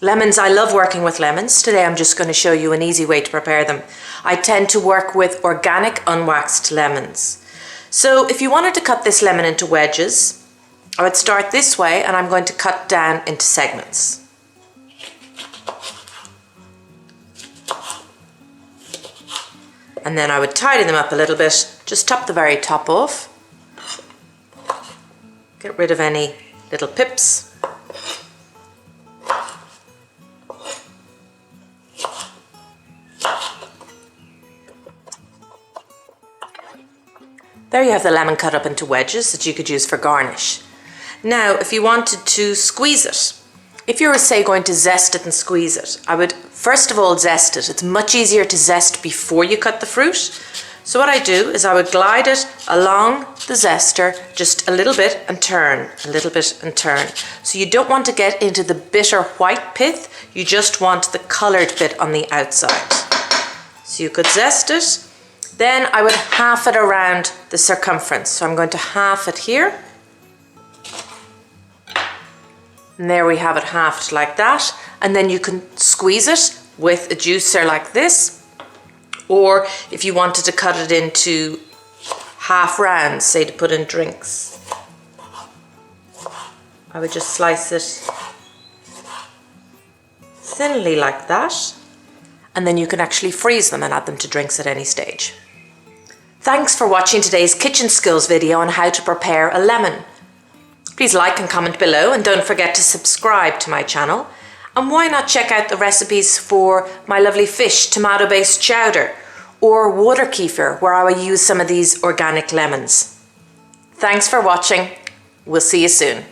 Lemons, I love working with lemons. Today I'm just going to show you an easy way to prepare them. I tend to work with organic unwaxed lemons. So if you wanted to cut this lemon into wedges, I would start this way and I'm going to cut down into segments. And then I would tidy them up a little bit, just top the very top off. Get rid of any little pips. There you have the lemon cut up into wedges that you could use for garnish. Now, if you wanted to squeeze it, if you were, say, going to zest it and squeeze it, I would first of all zest it. It's much easier to zest before you cut the fruit. So what I do is I would glide it along the zester just a little bit and turn, a little bit and turn. So you don't want to get into the bitter white pith, you just want the coloured bit on the outside. So you could zest it. Then I would half it around the circumference. So I'm going to half it here. And there we have it halved like that. And then you can squeeze it with a juicer like this. Or if you wanted to cut it into half rounds, say to put in drinks, I would just slice it thinly like that. And then you can actually freeze them and add them to drinks at any stage. Thanks for watching today's kitchen skills video on how to prepare a lemon. Please like and comment below and don't forget to subscribe to my channel. And why not check out the recipes for my lovely fish tomato-based chowder or water kefir, where I will use some of these organic lemons. Thanks for watching. We'll see you soon.